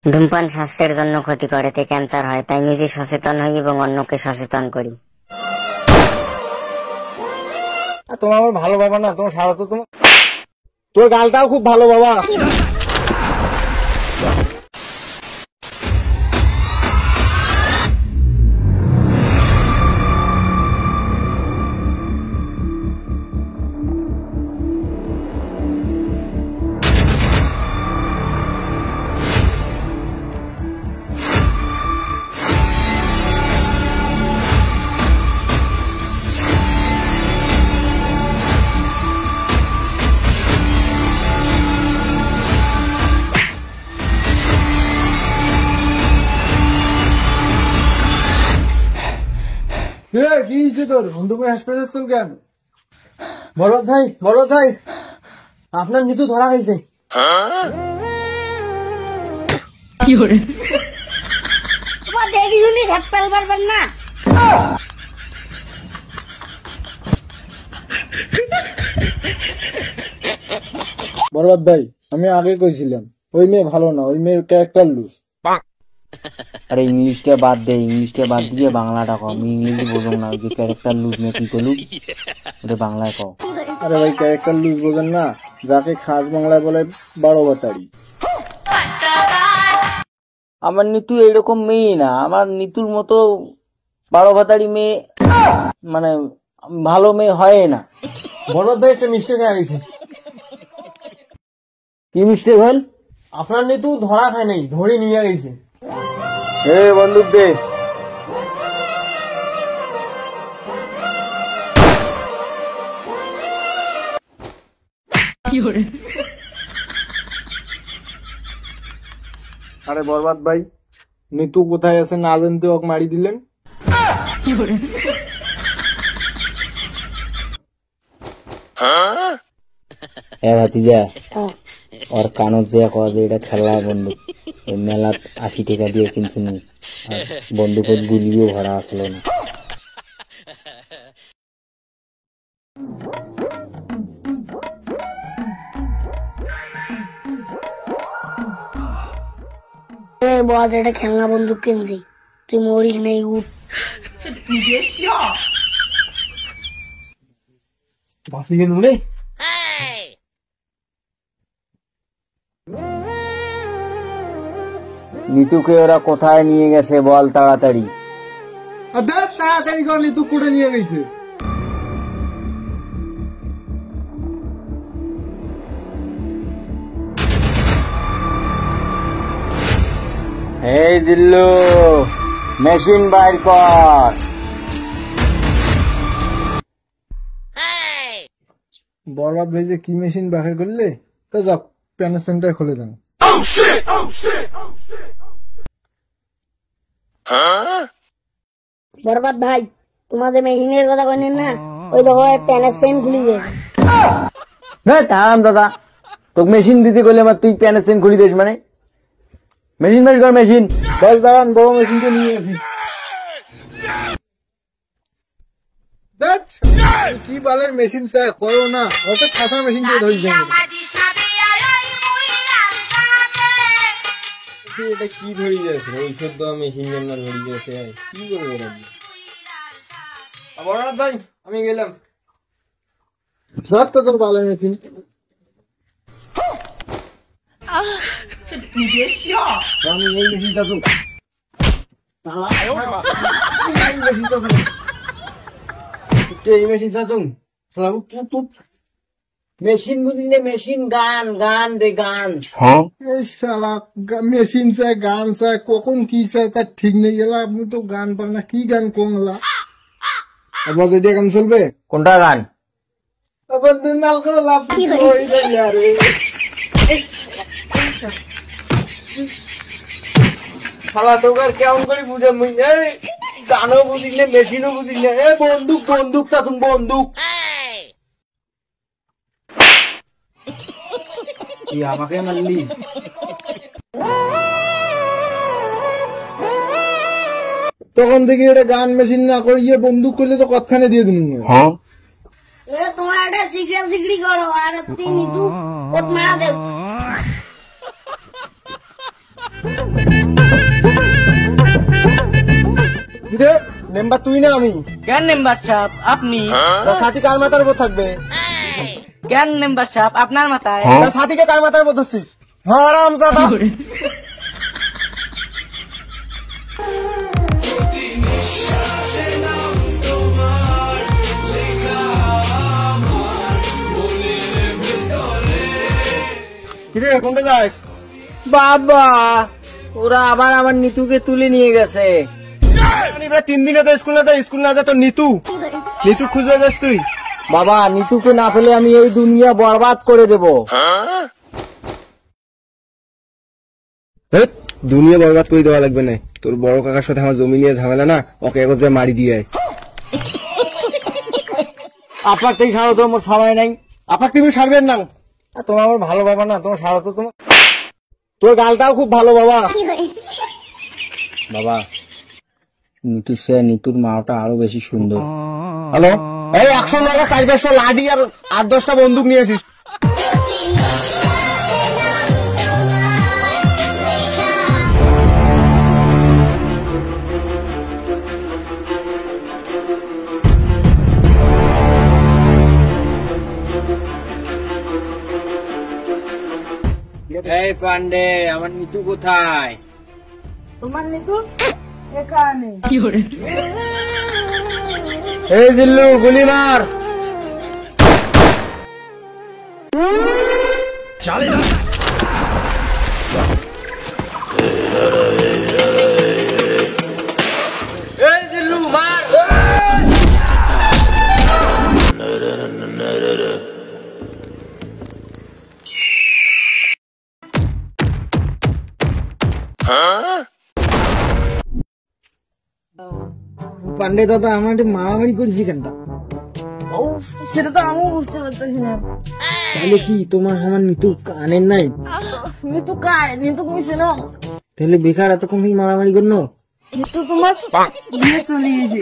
ধূমপান স্বাস্থ্যের জন্য ক্ষতিকর, এতে ক্যান্সার হয়। তাই নিজে সচেতন হই এবং অন্যকে সচেতন করি। তোমার আমার ভালো বাবা না, তোমার সারা তো তোমার তোর গালটাও খুব ভালো বাবা। কি হয়েছে তোর? বন্ধুকে হাসপাতালে চল কেন? বরবাদ ভাই আপনার নিতু ধরা হয়েছে। কি করে না বরবাদ ভাই, আমি আগে কইছিলাম ওই মেয়ে ভালো না, ওই মেয়ের ক্যারেক্টার লুজ। আরে ইংলিশটা বাদ দে, ইংলিশটা বাদ দিয়ে বাংলাটা কও। আমি ইংলিশ বোঝো না, ওই যে ক্যারেক্টার লুজ না কি করলু ওটা বাংলায় কও। আরে ভাই ক্যারেক্টার লুজ বোঝেন না, যাকে খাস বাংলায় বলে 12 বাতারি। আমার নিতু এইরকম মেয়ে না, আমার নিতুর মতো 12 ভাতারি মেয়ে মানে ভালো মেয়ে হয় না। বরবাদ ভাই একটা মিস্টেক হয়ে গেছে। কি মিস্টেক হল? আপনার নিতু ধরা খায় নাই, ধরে নিয়ে গেছে। বন্দুক দে। কি করে আরে বরবাদ ভাই, নিতু কোথায় আছে না জানতে ওকে মারি দিলেন। কি করে ভাতিজা ওর কানত যে কয় এটা খেলা বন্দুক, মেলা 80 টাকা দিয়ে কিনছি, বন্দুকের গুলিও ভরা আসলো না। বল, এটা খেলনা বন্দুক কিনছি, তুই মরিস নেই, উঠ। বাসি গেল রে। নিতুকে ওরা কোথায় নিয়ে গেছে বল তাড়াতাড়ি। তাড়াতাড়ি কর, নিতু কুড়ে নিয়ে গেছে। এই দিল্লু, মেশিন বাইর কর। বরবাদ ভাই যে কি মেশিন বাহির করলে, তা যাও প্যানের সেন্টার খুলে দেন। বরবাদ ভাই, তোমাদের মেশিনের কথা বলেন না, ওই দেখো প্যানের সেন খুলে গেছে। তারাম দাদা, তোকে মেশিন দিতে গেলে আমার তুই প্যানের সেন খুলি দিস মানে? মেশিন বাইর কর, মেশিন। বল দাঁড়ান, বড় মেশিনটা নিয়ে আসি। কি বালের মেশিন স্যার, করো না, অত খাসা মেশিন দিয়ে ধরে দেবো। এটা কি ধরে যাচ্ছে? ঔষধ দেওয়া মেশিন জন্য ধরে যাচ্ছে, কি করবো? বরবাদ ভাই আমি গেলাম। তো তোর বালের মেশিন। আমি এই মেশিনটা তো এই মেশিন চাচুং মেশিন বুঝলি না, মেশিন গান, গান দে গান। এই শালা মেশিন চাই, গান চাই, কখন কি চাই তার ঠিক নেই। গেলা আপনি তো গান পান না, কি গান কোনলা? আবার যেটা গান চলবে কোনটা গান? শালা তোকে কেমন করে বুঝে মুই? গানও বুঝিস না, মেশিনও বুঝিস না। বন্দুক বন্দুক চাচুং, বন্দুক। কি আমাকে মারলি? তখন থেকে এটা গান মেশিন না করিয়ে বন্দুক করলে তো কতখানে দিয়ে দিন। তোমার একটা সিগড়ি করো আর তুমি মেরা দেও। কিরে মেম্বার তুই না আমি? কেন মেম্বার সাহেব আপনি? তার সাথী কার মাথার উপর থাকবে? কেন মেম্বার সাহেব আপনার মাথায়? তার সাথীকে কার মাথার উপর ধরছিস? হারাম দাদা। কিরে কোনটা যাস? বাবা, ওরা আবার আমার নিতুকে তুলে নিয়ে গেছে। 3 দিনে তো স্কুল না যা তো নিতু খুঁজে যাস তুই? বাবা, নিতুকে না পেলে আমি এই দুনিয়া বরবাদ করে দেব। দুনিয়া বরবাদ করে দেওয়া লাগবে না, তোর বড় কাকার সাথে আমার জমি নিয়ে ঝামেলা না, ওকে একবার মারি দিয়ে আয়। আপনার থেকে সারা তো আমার সময় নাই। আপনার তুমি সারবেন না, তোমার আমার ভালো বাবা না, তোমার সারা তো তোমার। তোর গালটাও খুব ভালো বাবা। বাবা, নিতুর মাটা আরো বেশি সুন্দর। হ্যালো, এই 100 টাকা 400 লাঠি আর 8-10টা বন্দুক নিয়ে আসিস। এই পান্ডে, আমার নিতু কোথায়? তোমার নিতু এখানে। এই দিল্লু গুলি মার। এই দিল্লু মার। পান্ডে দাদা আমার মারামারি করেছি কেন? সেটা তো আমিও বুঝতে পারতেছি না। তাহলে কি তোমার আমার নিতু কানের নাই? নিতু কায়? নিতু কইছে না তাহলে বেকার এতক্ষণ থেকে মারামারি করলো? নিতু তোমার বিয়ে চলে গেছে।